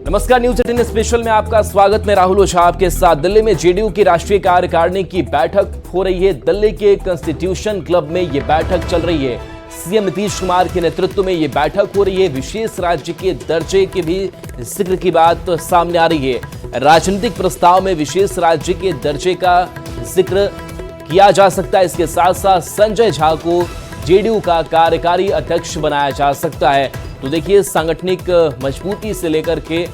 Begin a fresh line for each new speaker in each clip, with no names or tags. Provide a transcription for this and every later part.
नमस्कार, news 18 special में आपका स्वागत। मैं राहुल ओझा आपके साथ। दिल्ली में जेडीयू की राष्ट्रीय कार्यकारिणी की बैठक हो रही है। दिल्ली के कॉन्स्टिट्यूशन क्लब में ये बैठक चल रही है। सीएम नीतीश कुमार के नेतृत्व में ये बैठक हो रही है। विशेष राज्य के दर्जे के भी जिक्र की बात सामने आ रही है। राजनीतिक प्रस्ताव में विशेष राज्य के दर्जे का जिक्र किया जा सकता है। इसके साथ साथ संजय झा को जेडीयू का कार्यकारी अध्यक्ष बनाया जा सकता है। तो देखिए, सांगठनिक मजबूती से लेकर के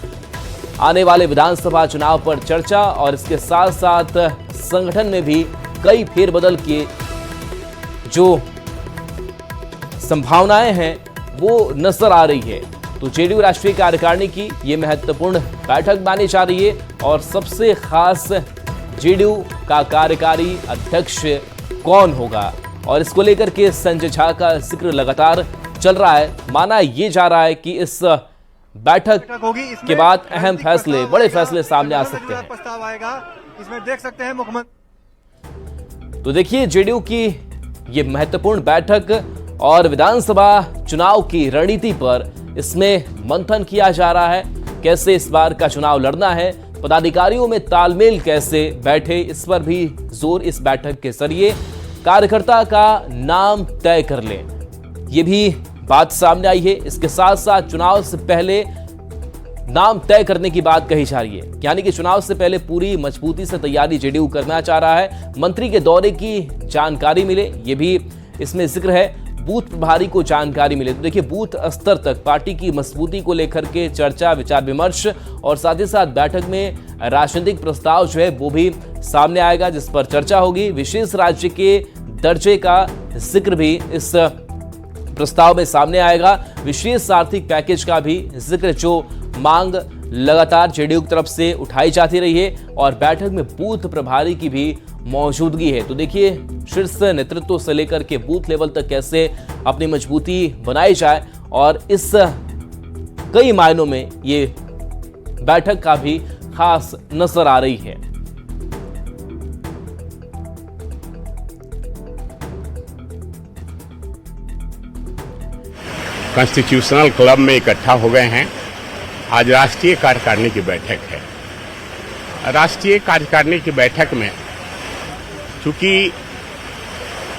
आने वाले विधानसभा चुनाव पर चर्चा और इसके साथ साथ संगठन में भी कई फेरबदल के जो संभावनाएं हैं वो नजर आ रही है। तो जेडीयू राष्ट्रीय कार्यकारिणी की ये महत्वपूर्ण बैठक मानी जा रही है और सबसे खास जेडीयू का कार्यकारी अध्यक्ष कौन होगा और इसको लेकर के संजय झा का जिक्र लगातार चल रहा है। माना ये जा रहा है कि इस बैठक के बाद अहम फैसले, बड़े फैसले सामने आ सकते हैं।
प्रस्ताव आएगा, इसमें देख सकते हैं मुख्यमंत्री।
तो देखिए, जेडीयू की ये महत्वपूर्ण बैठक और विधानसभा चुनाव की रणनीति पर इसमें मंथन किया जा रहा है। कैसे इस बार का चुनाव लड़ना है, पदाधिकारियों में तालमेल कैसे बैठे, इस पर भी जोर इस बैठक के जरिए कार्यकर्ता का नाम तय कर ले, ये भी बात सामने आई है। इसके साथ साथ चुनाव से पहले नाम तय करने की बात कही जा रही है, यानी कि चुनाव से पहले पूरी मजबूती से तैयारी जेडीयू करना चाह रहा है। मंत्री के दौरे की जानकारी मिले, ये भी इसमें जिक्र है। बूथ प्रभारी को जानकारी मिले। तो देखिए, बूथ स्तर तक पार्टी की मजबूती को लेकर के चर्चा, विचार विमर्श और साथ ही साथ बैठक में राजनीतिक प्रस्ताव जो है वो भी सामने आएगा, जिस पर चर्चा होगी। विशेष राज्य के दर्जे का जिक्र भी इस प्रस्ताव में सामने आएगा। विशेष आर्थिक पैकेज का भी जिक्र, जो मांग लगातार जेडीयू की तरफ से उठाई जाती रही है और बैठक में बूथ प्रभारी की भी मौजूदगी है। तो देखिए, शीर्ष नेतृत्व से लेकर के बूथ लेवल तक कैसे अपनी मजबूती बनाई जाए और इस कई मायनों में ये बैठक का भी खास नजर आ रही है।
कॉन्स्टिट्यूशनल क्लब में इकट्ठा हो गए हैं। आज राष्ट्रीय कार्यकारिणी की बैठक है। राष्ट्रीय कार्यकारिणी की बैठक में चूंकि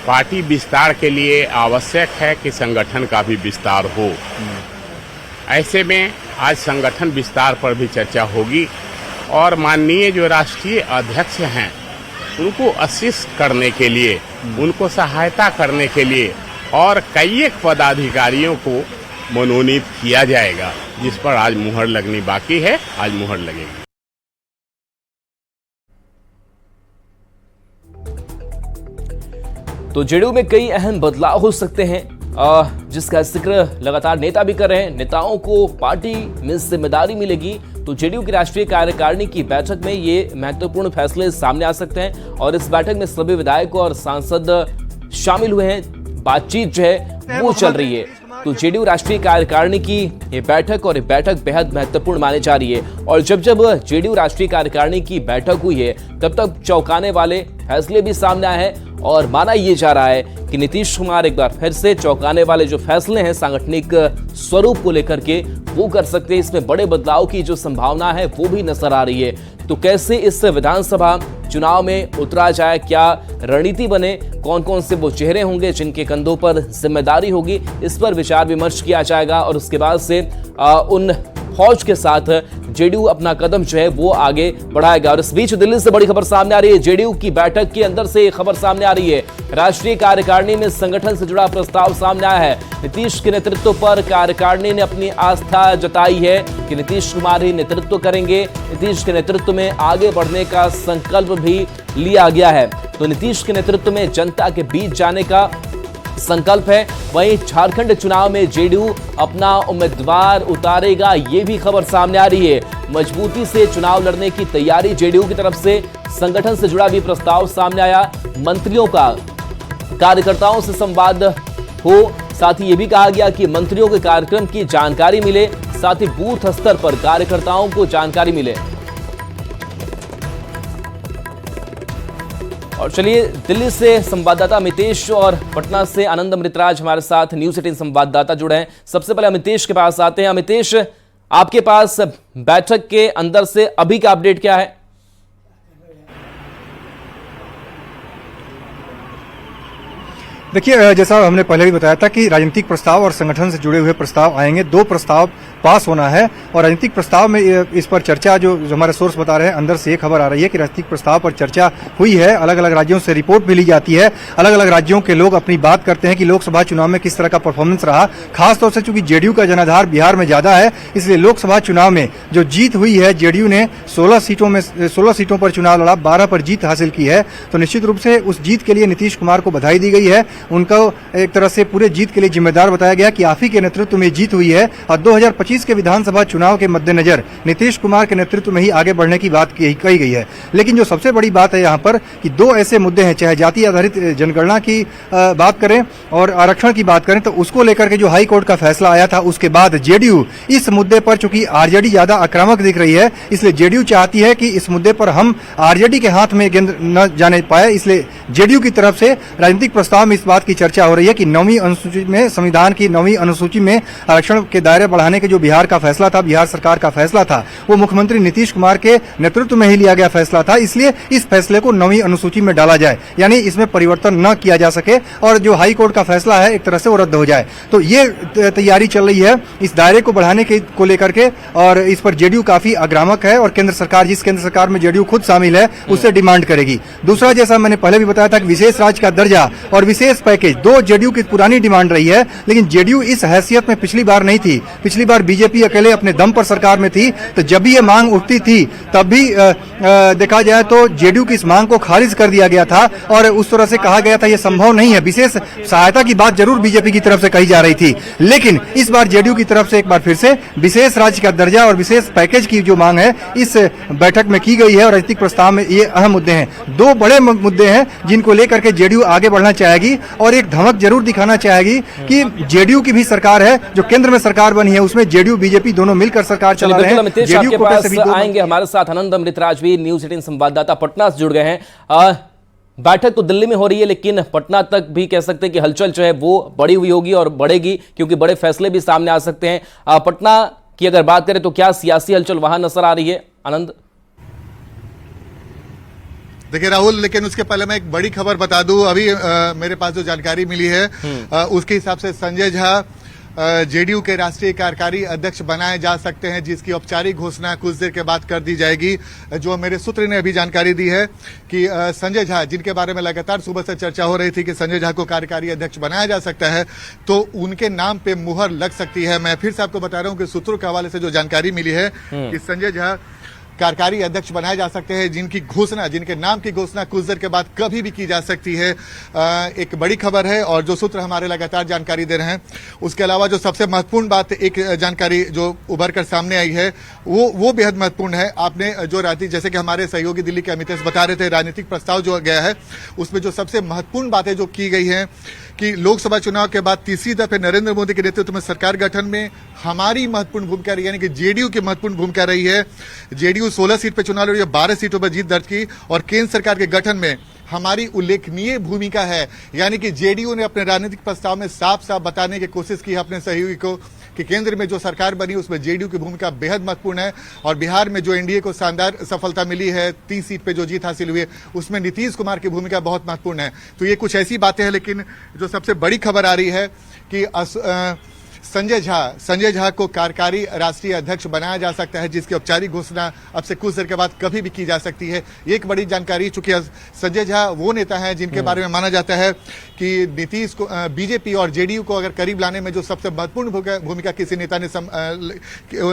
पार्टी विस्तार के लिए आवश्यक है कि संगठन का भी विस्तार हो, ऐसे में आज संगठन विस्तार पर भी चर्चा होगी और माननीय जो राष्ट्रीय अध्यक्ष हैं उनको असिस्ट करने के लिए, उनको सहायता करने के लिए और कई एक पदाधिकारियों को मनोनीत किया जाएगा, जिस पर आज मुहर लगनी बाकी है। आज मुहर लगेगी।
तो जेडीयू में कई अहम बदलाव हो सकते हैं, जिसका जिक्र लगातार नेता भी कर रहे हैं। नेताओं को पार्टी में जिम्मेदारी मिलेगी, तो जेडीयू की राष्ट्रीय कार्यकारिणी की बैठक में ये महत्वपूर्ण फैसले सामने आ सकते हैं और इस बैठक में सभी विधायक और सांसद शामिल हुए हैं। बातचीत जो है वो चल रही है। तो जेडीयू राष्ट्रीय कार्यकारिणी की ये बैठक और ये बैठक बेहद महत्वपूर्ण मानी जा रही है और जब जेडीयू राष्ट्रीय कार्यकारिणी की बैठक हुई है तब तक चौंकाने वाले फैसले भी सामने आए हैं और माना यह जा रहा है कि नीतीश कुमार एक बार फिर से चौंकाने वाले जो फैसले हैं सांगठनिक स्वरूप को लेकर के वो कर सकते हैं। इसमें बड़े बदलाव की जो संभावना है वो भी नजर आ रही है। तो कैसे इस विधानसभा चुनाव में उतरा जाए, क्या रणनीति बने, कौन कौन से वो चेहरे होंगे जिनके कंधों पर जिम्मेदारी होगी, इस पर विचार विमर्श किया जाएगा और उसके बाद से उन फौज के साथ जेडीयू अपना कदम जो है वो आगे बढ़ाएगा। और इस बीच दिल्ली से बड़ी खबर सामने आ रही है। जेडीयू की बैठक के अंदर से खबर सामने आ रही है। राष्ट्रीय कार्यकारिणी में संगठन से जुड़ा प्रस्ताव सामने आया है। नीतीश के नेतृत्व पर कार्यकारिणी ने अपनी आस्था जताई है कि नीतीश कुमार ही नेतृत्व करेंगे। नीतीश के नेतृत्व में आगे बढ़ने का संकल्प भी लिया गया है। तो नीतीश के नेतृत्व में जनता के बीच जाने का संकल्प है। वहीं झारखंड चुनाव में जेडीयू अपना उम्मीदवार उतारेगा, ये भी खबर सामने आ रही है। मजबूती से चुनाव लड़ने की तैयारी जेडीयू की तरफ से, संगठन से जुड़ा भी प्रस्ताव सामने आया। मंत्रियों का कार्यकर्ताओं से संवाद हो, साथ ही ये भी कहा गया कि मंत्रियों के कार्यक्रम की जानकारी मिले, साथ ही बूथ स्तर पर कार्यकर्ताओं को जानकारी मिले। और चलिए, दिल्ली से संवाददाता अमितेश और पटना से आनंद अमृतराज हमारे साथ न्यूज 18 संवाददाता जुड़े हैं। सबसे पहले अमितेश के पास आते हैं। अमितेश, आपके पास बैठक के अंदर से अभी का अपडेट क्या है?
देखिए, जैसा हमने पहले भी बताया था कि राजनीतिक प्रस्ताव और संगठन से जुड़े हुए प्रस्ताव आएंगे। 2 प्रस्ताव पास होना है और राजनीतिक प्रस्ताव में इस पर चर्चा, जो हमारे सोर्स बता रहे हैं, अंदर से ये खबर आ रही है कि राजनीतिक प्रस्ताव पर चर्चा हुई है। अलग अलग राज्यों से रिपोर्ट भी ली जाती है। अलग अलग राज्यों के लोग अपनी बात करते हैं कि लोकसभा चुनाव में किस तरह का परफॉर्मेंस रहा। खासतौर से चूंकि जेडीयू का जनाधार बिहार में ज्यादा है, इसलिए लोकसभा चुनाव में जो जीत हुई है, जेडीयू ने 16 सीटों पर चुनाव लड़ा, 12 पर जीत हासिल की है। तो निश्चित रूप से उस जीत के लिए नीतीश कुमार को बधाई दी गई है। उनको एक तरह से पूरे जीत के लिए जिम्मेदार बताया गया कि आप ही के नेतृत्व में जीत हुई है। और 2025 के विधानसभा चुनाव के मद्देनजर नीतीश कुमार के नेतृत्व में ही आगे बढ़ने की बात कही गई है। लेकिन जो सबसे बड़ी बात है यहाँ पर कि 2 ऐसे मुद्दे हैं, चाहे जाति आधारित जनगणना की बात करें और आरक्षण की बात करें, तो उसको लेकर के जो हाई कोर्ट का फैसला आया था, उसके बाद जेडीयू इस मुद्दे पर, चूंकि आरजेडी ज्यादा आक्रामक दिख रही है, इसलिए जेडीयू चाहती है कि इस मुद्दे पर हम आरजेडी के हाथ में गेंद न जाने पाए। इसलिए जेडीयू की तरफ से राजनीतिक प्रस्ताव में इस बात की चर्चा हो रही है कि 9वीं अनुसूची में, संविधान की 9वीं अनुसूची में आरक्षण के दायरे बढ़ाने के जो बिहार का फैसला था, बिहार सरकार का फैसला था, वो मुख्यमंत्री नीतीश कुमार के नेतृत्व में ही लिया गया फैसला था। इसलिए इस फैसले को 9वीं अनुसूची में डाला जाए, यानी इसमें परिवर्तन न किया जा सके और जो हाई कोर्ट का फैसला है एक तरह से वो रद्द हो जाए। तो ये तैयारी चल रही है इस दायरे को बढ़ाने को लेकर के, और इस पर जेडीयू काफी आक्रामक है और केंद्र सरकार, जिस केंद्र सरकार में जेडीयू खुद शामिल है, उससे डिमांड करेगी। दूसरा, जैसा मैंने पहले भी बताया था कि विशेष राज्य का दर्जा और विशेष पैकेज 2 जेडीयू की पुरानी डिमांड रही है। लेकिन जेडीयू इस हैसियत में पिछली बार नहीं थी। पिछली बार बीजेपी अकेले अपने दम पर सरकार में थी, तो जब भी ये मांग उठती थी तब भी देखा जाए तो जेडीयू की इस मांग को खारिज कर दिया गया था और उस तरह से कहा गया था ये संभव नहीं है। विशेष सहायता की बात जरूर बीजेपी की तरफ से कही जा रही थी, लेकिन इस बार जेडीयू की तरफ से एक बार फिर से विशेष राज्य का दर्जा और विशेष पैकेज की जो मांग है इस बैठक में की गई है। और राजनीतिक प्रस्ताव में ये अहम मुद्दे हैं, 2 बड़े मुद्दे हैं जिनको लेकर के जेडीयू आगे बढ़ना चाहेगी और एक धमक जरूर दिखाना चाहेगी कि जेडीयू की भी सरकार है, जो केंद्र में सरकार बनी है, उसमें जेडीयू बीजेपी दोनों मिलकर सरकार चला रहे हैं।
जेडीयू के पास आएंगे हमारे साथ आनंद अमृतराज भी न्यूज 18 संवाददाता पटना से जुड़ गए हैं। बैठक तो दिल्ली में हो रही है, लेकिन पटना तक भी कह सकते हैं कि हलचल जो है वो बढ़ी हुई होगी और बढ़ेगी, क्योंकि बड़े फैसले भी सामने आ सकते हैं। पटना की अगर बात करें तो क्या सियासी हलचल वहां नजर आ रही है आनंद?
देखिए राहुल, लेकिन उसके पहले मैं एक बड़ी खबर बता दूं। अभी मेरे पास जो जानकारी मिली है उसके हिसाब से संजय झा जेडीयू के राष्ट्रीय कार्यकारी अध्यक्ष बनाए जा सकते हैं, जिसकी औपचारिक घोषणा कुछ देर के बाद कर दी जाएगी। जो मेरे सूत्र ने अभी जानकारी दी है कि संजय झा, जिनके बारे में लगातार सुबह से चर्चा हो रही थी कि संजय झा को कार्यकारी अध्यक्ष बनाया जा सकता है, तो उनके नाम पे मुहर लग सकती है। मैं फिर से आपको बता रहा हूं कि सूत्रों के हवाले से जो जानकारी मिली है कि संजय झा कार्यकारी अध्यक्ष बनाए जा सकते हैं, जिनके नाम की घोषणा कुछ देर के बाद कभी भी की जा सकती है। एक बड़ी खबर है और जो सूत्र हमारे लगातार जानकारी दे रहे हैं। उसके अलावा जो सबसे महत्वपूर्ण बात, एक जानकारी जो उभर कर सामने आई है वो बेहद महत्वपूर्ण है। आपने जो जैसे कि हमारे सहयोगी दिल्ली के अमितेश बता रहे थे, राजनीतिक प्रस्ताव जो गया है उसमें जो सबसे महत्वपूर्ण बातें जो की गई है कि लोकसभा चुनाव के बाद तीसरी दफे नरेंद्र मोदी के नेतृत्व में सरकार गठन में हमारी महत्वपूर्ण भूमिका रही, यानी कि जेडीयू की महत्वपूर्ण भूमिका रही है। जेडीयू 16 सीट पर चुनाव लड़ी है, 12 सीटों पर जीत दर्ज की और केंद्र सरकार के गठन में हमारी उल्लेखनीय भूमिका है। यानी कि जेडीयू ने अपने राजनीतिक प्रस्ताव में साफ साफ बताने की कोशिश की अपने सहयोगी को कि केंद्र में जो सरकार बनी उसमें जेडीयू की भूमिका बेहद महत्वपूर्ण है और बिहार में जो एनडीए को शानदार सफलता मिली है, 30 सीट पे जो जीत हासिल हुई है, उसमें नीतीश कुमार की भूमिका बहुत महत्वपूर्ण है। तो ये कुछ ऐसी बातें हैं, लेकिन जो सबसे बड़ी खबर आ रही है कि संजय झा को कार्यकारी राष्ट्रीय अध्यक्ष बनाया जा सकता है, जिसकी औपचारिक घोषणा अब से कुछ देर के बाद कभी भी की जा सकती है। ये एक बड़ी जानकारी, चूंकि संजय झा वो नेता हैं जिनके बारे में माना जाता है कि नीतीश को, बीजेपी और जेडीयू को अगर करीब लाने में जो सबसे महत्वपूर्ण भूमिका किसी नेता ने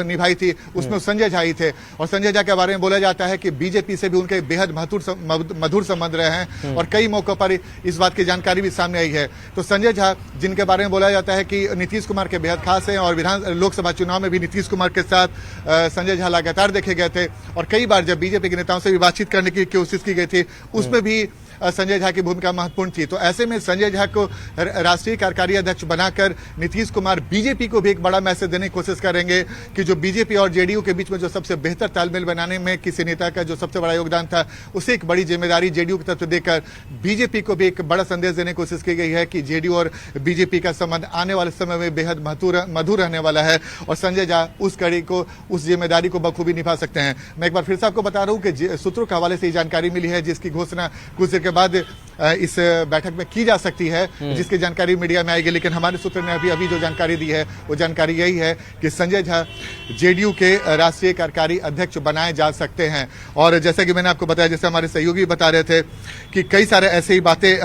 निभाई थी, उसमें संजय झा ही थे। और संजय झा के बारे में बोला जाता है कि बीजेपी से भी उनके बेहद मधुर संबंध रहे हैं और कई मौकों पर इस बात की जानकारी भी सामने आई है। तो संजय झा, जिनके बारे में बोला जाता है कि नीतीश कुमार के बेहद खास है और लोकसभा चुनाव में भी नीतीश कुमार के साथ संजय झा लगातार देखे गए थे और कई बार जब बीजेपी के नेताओं से भी बातचीत करने की कोशिश की गई थी, उसमें भी संजय झा की भूमिका महत्वपूर्ण थी। तो ऐसे में संजय झा को राष्ट्रीय कार्यकारी अध्यक्ष बनाकर नीतीश कुमार बीजेपी को भी एक बड़ा मैसेज देने की कोशिश करेंगे कि जो बीजेपी और जेडीयू के बीच में जो सबसे बेहतर तालमेल बनाने में किसी नेता का जो सबसे बड़ा योगदान था, उसे एक बड़ी जिम्मेदारी जेडीयू की तरफ से देकर बीजेपी को भी एक बड़ा संदेश देने की कोशिश की गई है कि जेडीयू और बीजेपी का संबंध आने वाले समय में बेहद मधुर रहने वाला है और संजय झा उस कड़ी को, उस जिम्मेदारी को बखूबी निभा सकते हैं। मैं एक बार फिर से आपको बता रहा हूं कि सूत्रों के हवाले से ये जानकारी मिली है, जिसकी घोषणा कुछ देर के बाद इस बैठक में की जा सकती है, जिसकी जानकारी मीडिया में आएगी। लेकिन हमारे सूत्र ने अभी जो जानकारी दी है वो जानकारी यही है कि संजय झा जेडीयू के राष्ट्रीय कार्यकारी अध्यक्ष बनाए जा सकते हैं। और जैसा कि मैंने आपको बताया, जैसे हमारे सहयोगी बता रहे थे कि कई सारे ऐसे ही बातें,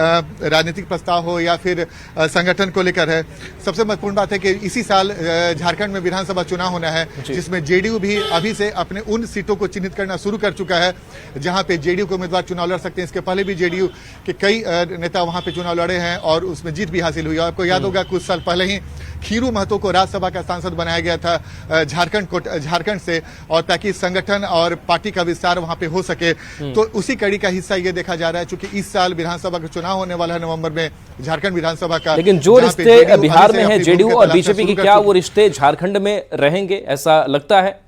राजनीतिक प्रस्ताव हो या फिर संगठन को लेकर है। सबसे महत्वपूर्ण बात है कि इसी साल झारखंड में विधानसभा चुनाव होना है, जिसमें जेडीयू भी अभी से अपने उन सीटों को चिन्हित करना शुरू कर चुका है जहां पे जेडीयू के उम्मीदवार चुनाव लड़ सकते हैं। इसके पहले भी जेडीयू के कई नेता वहां पे चुनाव लड़े हैं और उसमें जीत भी हासिल हुई। आपको याद होगा कुछ साल पहले ही खीरू महतो को राज्यसभा का सांसद बनाया गया था झारखंड से, और ताकि संगठन और पार्टी का विस्तार वहां पे हो सके। तो उसी कड़ी का हिस्सा ये देखा जा रहा है, चूंकि इस साल विधानसभा का चुनाव होने वाला है नवंबर में, झारखंड विधानसभा का।
लेकिन जो रिश्ते बिहार में है जेडीयू और बीजेपी के, क्या वो रिश्ते झारखंड में रहेंगे, ऐसा लगता है?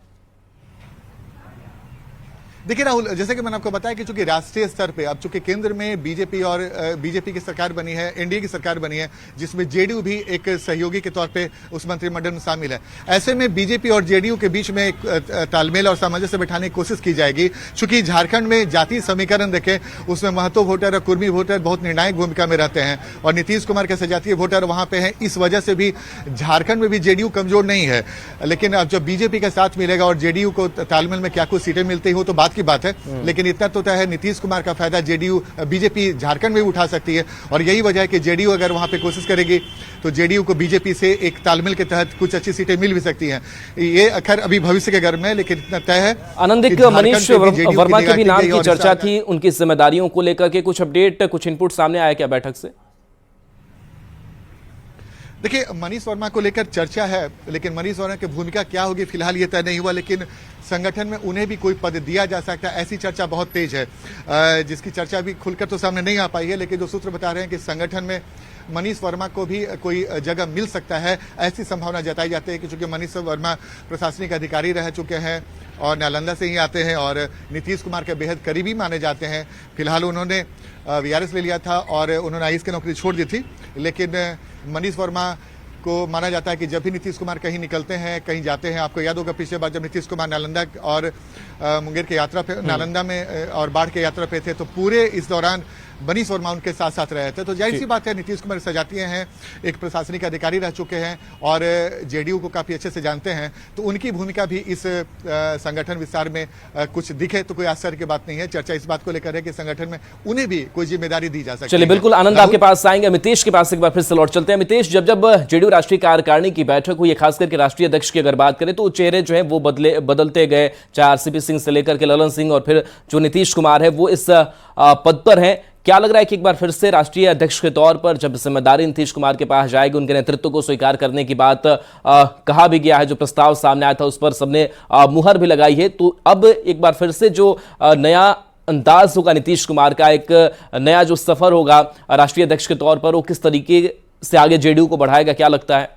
देखिए राहुल, जैसे कि मैंने आपको बताया कि चूंकि राष्ट्रीय स्तर पे अब चूंकि केंद्र में बीजेपी की सरकार बनी है, एनडीए की सरकार बनी है, जिसमें जेडीयू भी एक सहयोगी के तौर पे उस मंत्रिमंडल में शामिल है। ऐसे में बीजेपी और जेडीयू के बीच में एक तालमेल और सामंजस्य बैठाने की कोशिश की जाएगी। चूंकि झारखंड में जातीय समीकरण देखें, उसमें महतो वोटर और कुर्मी वोटर बहुत निर्णायक भूमिका में रहते हैं और नीतीश कुमार के सजातीय वोटर वहां पे हैं। इस वजह से भी झारखंड में भी जेडीयू कमजोर नहीं है। लेकिन अब जब बीजेपी का साथ मिलेगा और जेडीयू को तालमेल में क्या कुछ सीटें मिलती हो तो बात की बात है। लेकिन इतना तो तय है, नीतीश कुमार का फायदा बीजेपी झारखंड में उठा सकती है और यही वजह है कि जेडीयू अगर वहां पे कोशिश करेगी तो जेडीयू को बीजेपी से एक तालमेल के तहत कुछ अच्छी सीटें मिल भी सकती हैं। ये खैर अभी भविष्य के घर में, लेकिन इतना तय है।
आनंदिक, मनीष वर्मा के भी नाम की चर्चा थी, उनकी जिम्मेदारियों को लेकर के कुछ अपडेट, कुछ इनपुट सामने आया क्या बैठक से?
देखिए, मनीष वर्मा को लेकर चर्चा है, लेकिन मनीष वर्मा की भूमिका क्या होगी फिलहाल ये तय नहीं हुआ। लेकिन संगठन में उन्हें भी कोई पद दिया जा सकता है, ऐसी चर्चा बहुत तेज है, जिसकी चर्चा भी खुलकर तो सामने नहीं आ पाई है। लेकिन जो सूत्र बता रहे हैं कि संगठन में मनीष वर्मा को भी कोई जगह मिल सकता है, ऐसी संभावना जताई जाती है कि चूंकि मनीष वर्मा प्रशासनिक अधिकारी रह चुके हैं और नालंदा से ही आते हैं और नीतीश कुमार के बेहद करीबी माने जाते हैं। फिलहाल उन्होंने वीआरएस ले लिया था और उन्होंने आईएएस की नौकरी छोड़ दी थी। लेकिन मनीष वर्मा को माना जाता है कि जब भी नीतीश कुमार कहीं निकलते हैं, कहीं जाते हैं, आपको याद होगा पिछले बार जब नीतीश कुमार नालंदा और मुंगेर की यात्रा पे, नालंदा में और बाढ़ की यात्रा पे थे, तो पूरे इस दौरान मनीष वर्मा उनके साथ साथ रहे थे। तो जाहिर सी बात है, नीतीश कुमार सजातीय हैं, एक प्रशासनिक अधिकारी रह चुके हैं और जेडीयू को काफी अच्छे से जानते हैं, तो उनकी भूमिका भी इस संगठन विस्तार में कुछ दिखे तो कोई आश्चर्य की बात नहीं है। चर्चा इस बात को लेकर है कि संगठन में उन्हें भी कोई जिम्मेदारी दी जा सकती है।
चलिए, बिल्कुल आनंद, आपके पास आएंगे। मितेश के पास एक बार फिर से लौट चलते हैं। मितेश, जब जेडीयू राष्ट्रीय कार्यकारिणी की बैठक हुई, खास करके राष्ट्रीय अध्यक्ष की अगर बात करें तो चेहरे जो है वो बदलते गए, चाहे आरसीपी सिंह से लेकर के ललन सिंह और फिर जो नीतीश कुमार है वो इस पद पर हैं। क्या लग रहा है कि एक बार फिर से राष्ट्रीय अध्यक्ष के तौर पर जब जिम्मेदारी नीतीश कुमार के पास जाएगी, उनके नेतृत्व को स्वीकार करने की बात कहा भी गया है, जो प्रस्ताव सामने आया था उस पर सबने मुहर भी लगाई है, तो अब एक बार फिर से जो नया अंदाज होगा नीतीश कुमार का, एक नया जो सफर होगा राष्ट्रीय अध्यक्ष के तौर पर, वो किस तरीके से आगे जेडीयू को बढ़ाएगा, क्या लगता है?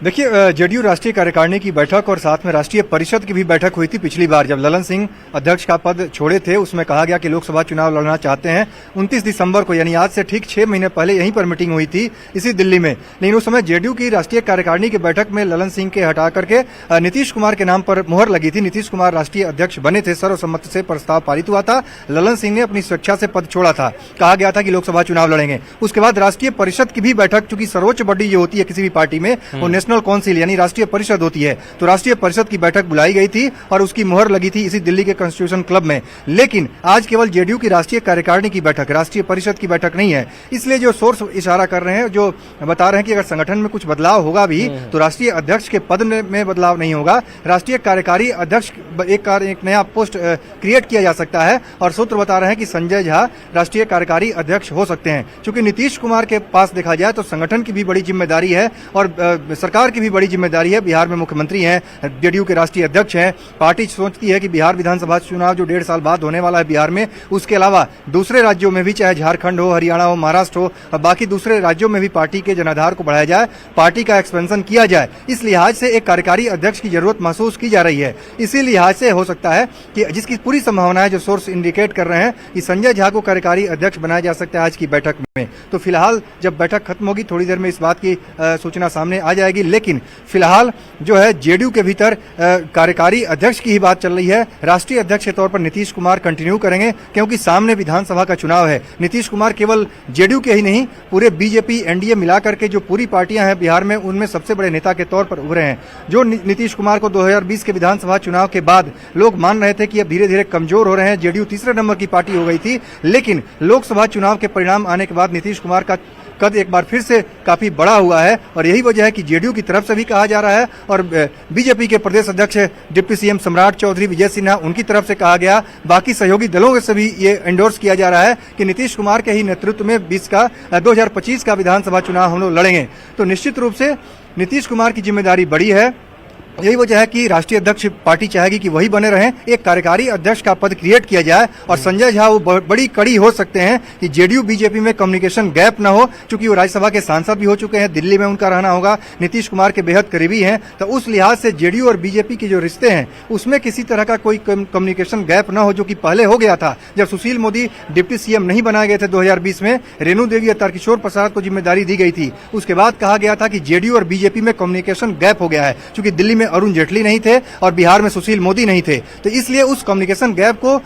देखिए, जेडीयू राष्ट्रीय कार्यकारिणी की बैठक और साथ में राष्ट्रीय परिषद की भी बैठक हुई थी पिछली बार जब ललन सिंह अध्यक्ष का पद छोड़े थे। उसमें कहा गया कि लोकसभा चुनाव लड़ना चाहते हैं। 29 दिसंबर को, यानी आज से ठीक 6 महीने पहले यहीं पर मीटिंग हुई थी इसी दिल्ली में। लेकिन उस समय जेडीयू की राष्ट्रीय कार्यकारिणी की बैठक में ललन सिंह के हटा करके नीतीश कुमार के नाम पर मुहर लगी थी। नीतीश कुमार राष्ट्रीय अध्यक्ष बने थे, सर्वसम्मति से प्रस्ताव पारित हुआ था। ललन सिंह ने अपनी स्वेच्छा से पद छोड़ा था, कहा गया था कि लोकसभा चुनाव लड़ेंगे। उसके बाद राष्ट्रीय परिषद की भी बैठक, चूंकि सर्वोच्च बॉडी जो होती है किसी भी पार्टी में, वो नेशनल काउंसिल यानी राष्ट्रीय परिषद होती है, तो राष्ट्रीय परिषद की बैठक बुलाई गई थी और उसकी मुहर लगी थी इसी दिल्ली के कॉन्स्टिट्यूशन क्लब में। लेकिन आज केवल जेडीयू की राष्ट्रीय कार्यकारिणी की बैठक, राष्ट्रीय परिषद की बैठक नहीं है। इसलिए जो सोर्स इशारा कर रहे हैं, जो बता रहे हैं कि अगर संगठन में कुछ बदलाव होगा भी तो राष्ट्रीय अध्यक्ष के पद में बदलाव नहीं होगा। राष्ट्रीय कार्यकारी अध्यक्ष एक नया पोस्ट क्रिएट किया जा सकता है और सूत्र बता रहे हैं कि संजय झा राष्ट्रीय कार्यकारी अध्यक्ष हो सकते हैं। चूंकि नीतीश कुमार के पास देखा जाए तो संगठन की भी बड़ी जिम्मेदारी है और सरकार सरकार की भी बड़ी जिम्मेदारी है। बिहार में मुख्यमंत्री हैं, जेडीयू के राष्ट्रीय अध्यक्ष हैं। पार्टी सोचती है कि बिहार विधानसभा चुनाव जो 1.5 साल बाद होने वाला है बिहार में, उसके अलावा दूसरे राज्यों में भी, चाहे झारखंड हो, हरियाणा हो, महाराष्ट्र हो और बाकी दूसरे राज्यों में भी पार्टी के जनाधार को बढ़ाया जाए, पार्टी का एक्सपेंशन किया जाए। इस लिहाज से एक कार्यकारी अध्यक्ष की जरूरत महसूस की जा रही है। इसी लिहाज से हो सकता है कि जिसकी पूरी संभावना है, जो सोर्स इंडिकेट कर रहे हैं कि संजय झा को कार्यकारी अध्यक्ष बनाया जा सकता है आज की बैठक में। तो फिलहाल जब बैठक खत्म होगी थोड़ी देर में इस बात की सूचना सामने आ जाएगी, लेकिन फिलहाल जो है जेडीयू के भीतर कार्यकारी अध्यक्ष की ही बात चल रही है। राष्ट्रीय अध्यक्ष के तौर पर नीतीश कुमार कंटिन्यू करेंगे, क्योंकि सामने विधानसभा का चुनाव है। नीतीश कुमार केवल जेडीयू के ही नहीं, पूरे बीजेपी एनडीए मिलाकर के जो पूरी पार्टियां हैं बिहार में, उनमें सबसे बड़े नेता के तौर पर उभरे हैं। जो नीतीश कुमार को 2020 के विधानसभा चुनाव के बाद लोग मान रहे थे कि अब धीरे धीरे कमजोर हो रहे हैं, जेडीयू तीसरे नंबर की पार्टी हो गई थी, लेकिन लोकसभा चुनाव के परिणाम आने के बाद नीतीश कुमार का कद एक बार फिर से काफी बड़ा हुआ है। और यही वजह है कि जेडीयू की तरफ से भी कहा जा रहा है और बीजेपी के प्रदेश अध्यक्ष डिप्टी सीएम सम्राट चौधरी विजय सिन्हा, उनकी तरफ से कहा गया, बाकी सहयोगी दलों से भी ये एंडोर्स किया जा रहा है कि नीतीश कुमार के ही नेतृत्व में 2025 का विधानसभा चुनाव हम लोग लड़ेंगे। तो निश्चित रूप से नीतीश कुमार की जिम्मेदारी बड़ी है। यही वजह है कि राष्ट्रीय अध्यक्ष पार्टी चाहेगी कि वही बने रहें, एक कार्यकारी अध्यक्ष का पद क्रिएट किया जाए और संजय झा वो बड़ी कड़ी हो सकते हैं कि जेडीयू बीजेपी में कम्युनिकेशन गैप न हो, क्योंकि वो राज्यसभा के सांसद भी हो चुके हैं, दिल्ली में उनका रहना होगा, नीतीश कुमार के बेहद करीबी हैं। तो उस लिहाज से जेडीयू और बीजेपी के जो रिश्ते हैं उसमें किसी तरह का कोई कम्युनिकेशन गैप न हो, जो कि पहले हो गया था जब सुशील मोदी डिप्टी सीएम नहीं बनाए गए थे 2020 में, रेणु देवी और तारकिशोर प्रसाद को जिम्मेदारी दी गई थी। उसके बाद कहा गया था कि जेडीयू और बीजेपी में कम्युनिकेशन गैप हो गया है, क्योंकि दिल्ली में अरुण जेटली नहीं थे और बिहार में सुशील मोदी नहीं थे। तो इसलिए उस कम्युनिकेशन गैप को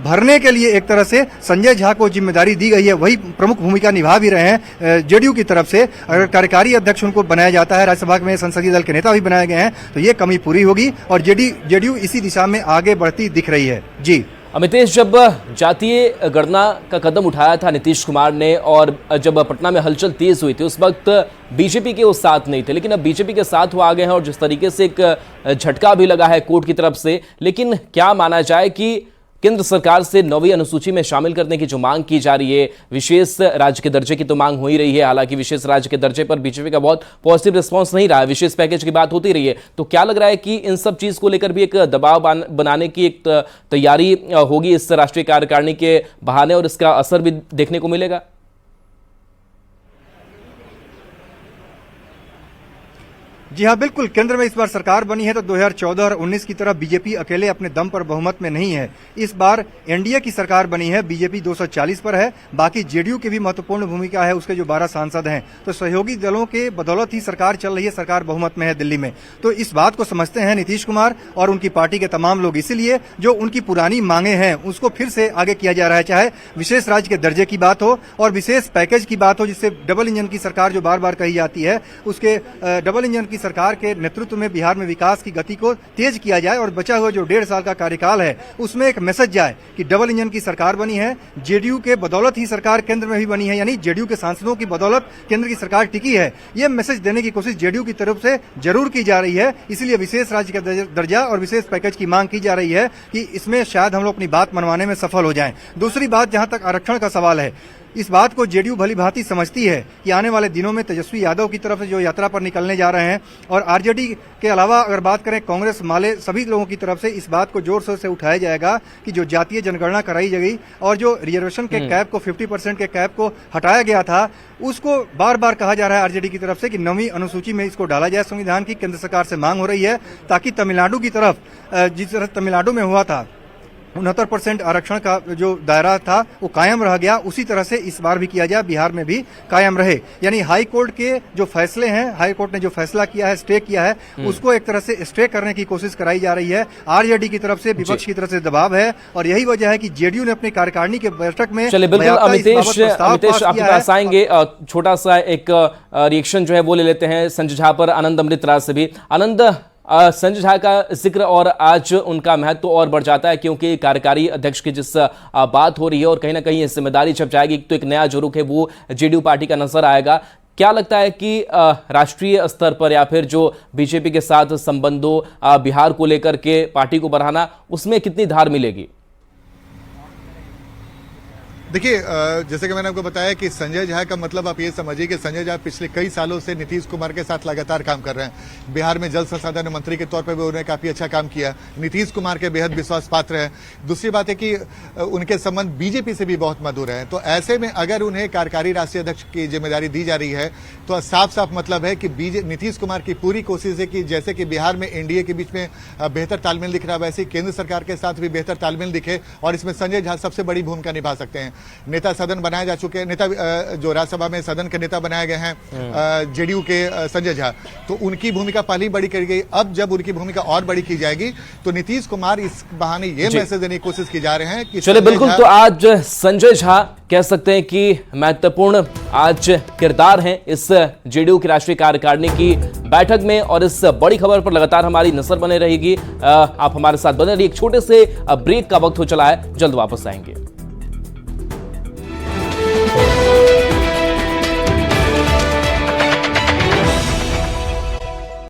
भरने के लिए एक तरह से संजय झा को जिम्मेदारी दी गई है। वही प्रमुख भूमिका निभा भी रहे हैं जेडीयू की तरफ से। अगर कार्यकारी अध्यक्ष उनको बनाया जाता है, राज्यसभा में संसदीय दल के नेता भी बनाए गए हैं, तो ये कमी पूरी होगी और जेडीयू इसी दिशा में आगे बढ़ती दिख रही है। जी
अमितेश, जब जातीय गणना का कदम उठाया था नीतीश कुमार ने और जब पटना में हलचल तेज हुई थी, उस वक्त बीजेपी के वो साथ नहीं थे, लेकिन अब बीजेपी के साथ वो आ गए हैं और जिस तरीके से एक झटका भी लगा है कोर्ट की तरफ से। लेकिन क्या माना जाए कि केंद्र सरकार से 9वीं अनुसूची में शामिल करने की जो मांग की जा रही है, विशेष राज्य के दर्जे की तो मांग हो ही रही है, हालांकि विशेष राज्य के दर्जे पर बीजेपी का बहुत पॉजिटिव रिस्पांस नहीं रहा है, विशेष पैकेज की बात होती रही है। तो क्या लग रहा है कि इन सब चीज को लेकर भी एक दबाव बनाने की एक तैयारी होगी इस राष्ट्रीय कार्यकारिणी के बहाने और इसका असर भी देखने को मिलेगा?
जी हाँ, बिल्कुल। केंद्र में इस बार सरकार बनी है तो 2014 और 19 की तरह बीजेपी अकेले अपने दम पर बहुमत में नहीं है। इस बार एनडीए की सरकार बनी है, बीजेपी 240 पर है, बाकी जेडीयू की भी महत्वपूर्ण भूमिका है, उसके जो 12 सांसद हैं। तो सहयोगी दलों के बदौलत ही सरकार चल रही है, सरकार बहुमत में है दिल्ली में। तो इस बात को समझते हैं नीतीश कुमार और उनकी पार्टी के तमाम लोग, इसीलिए जो उनकी पुरानी मांगे हैं उसको फिर से आगे किया जा रहा है, चाहे विशेष राज्य के दर्जे की बात हो और विशेष पैकेज की बात हो, जिससे डबल इंजन की सरकार जो बार बार कही जाती है, उसके डबल इंजन की सरकार के नेतृत्व में बिहार में विकास की गति को तेज किया जाए और बचा हुआ जो 1.5 साल का कार्यकाल है उसमें एक मैसेज जाए कि डबल इंजन की सरकार बनी है, जेडीयू के बदौलत ही सरकार केंद्र में भी बनी है, यानी जेडीयू के सांसदों की बदौलत केंद्र की सरकार टिकी है। यह मैसेज देने की कोशिश जेडीयू की तरफ से जरूर की जा रही है। इसीलिए विशेष राज्य का दर्जा और विशेष पैकेज की मांग की जा रही है कि इसमें शायद हम लोग अपनी बात मनवाने में सफल हो जाएं। दूसरी बात, जहां तक आरक्षण का सवाल है, इस बात को जेडीयू भली भांति समझती है कि आने वाले दिनों में तेजस्वी यादव की तरफ से जो यात्रा पर निकलने जा रहे हैं और आरजेडी के अलावा अगर बात करें कांग्रेस माले सभी लोगों की तरफ से इस बात को जोर शोर से उठाया जाएगा कि जो जातीय जनगणना कराई गई और जो रिजर्वेशन के कैप को 50% के कैप को हटाया गया था, उसको बार बार कहा जा रहा है आरजेडी की तरफ से कि 9वीं अनुसूची में इसको डाला जाए संविधान की। केंद्र सरकार से मांग हो रही है ताकि तमिलनाडु की तरफ, जिस तरह तमिलनाडु में हुआ था 69% आरक्षण का जो दायरा था वो कायम रह गया, उसी तरह से इस बार भी किया जाए, बिहार में भी कायम रहे। यानी हाई कोर्ट के जो फैसले हैं, हाई कोर्ट ने जो फैसला किया है, स्टे किया है, उसको एक तरह से स्टे करने की कोशिश कराई जा रही है। आरजेडी की तरफ से, विपक्ष की तरफ से दबाव है और यही वजह है कि जेडीयू ने अपनी कार्यकारिणी के बैठक में।
चलिए, बिल्कुल अमितेश आपके पास आएंगे। छोटा सा एक रिएक्शन जो है वो ले लेते हैं संजय झा पर आनंद अमृतराज से भी। आनंद, संजय झा का जिक्र और आज उनका महत्व और बढ़ जाता है, क्योंकि कार्यकारी अध्यक्ष की जिस बात हो रही है और कहीं ना कहीं ये जिम्मेदारी जब जाएगी तो एक नया जो रुख है वो जेडीयू पार्टी का नजर आएगा। क्या लगता है कि राष्ट्रीय स्तर पर या फिर जो बीजेपी के साथ संबंधों बिहार को लेकर के पार्टी को बढ़ाना, उसमें कितनी धार मिलेगी?
देखिए, जैसे कि मैंने आपको बताया कि संजय झा का मतलब आप ये समझिए कि संजय झा पिछले कई सालों से नीतीश कुमार के साथ लगातार काम कर रहे हैं। बिहार में जल संसाधन मंत्री के तौर पर भी उन्होंने काफी अच्छा काम किया, नीतीश कुमार के बेहद विश्वास पात्र है। दूसरी बात है कि उनके संबंध बीजेपी से भी बहुत मधुर है। तो ऐसे में अगर उन्हें कार्यकारी राष्ट्रीय अध्यक्ष की जिम्मेदारी दी जा रही है तो साफ साफ मतलब है कि नीतीश कुमार की पूरी कोशिश है कि जैसे कि बिहार में एनडीए के बीच में बेहतर तालमेल दिख रहा है, वैसे केंद्र सरकार के साथ भी बेहतर तालमेल दिखे, और इसमें संजय झा सबसे बड़ी भूमिका निभा सकते हैं। नेता सदन बनाए जा चुके हैं, नेता जो राज्यसभा में सदन के नेता बनाए गए हैं जेडीयू के संजय झा, तो उनकी भूमिका पहले ही बड़ी करी गई। अब जब उनकी भूमिका और बड़ी की जाएगी तो नीतीश कुमार इस बहाने ये मैसेज देने की कोशिश की जा रहे हैं कि
चलिए बिल्कुल, तो आज संजय झा कह सकते हैं कि महत्वपूर्ण आज किरदार हैं इस जेडीयू की राष्ट्रीय कार्यकारिणी की बैठक में, और इस बड़ी खबर पर लगातार हमारी नजर बने रहेगी। आप हमारे साथ बने रहिए। एक छोटे से ब्रेक का वक्त हो चला है, जल्द वापस आएंगे।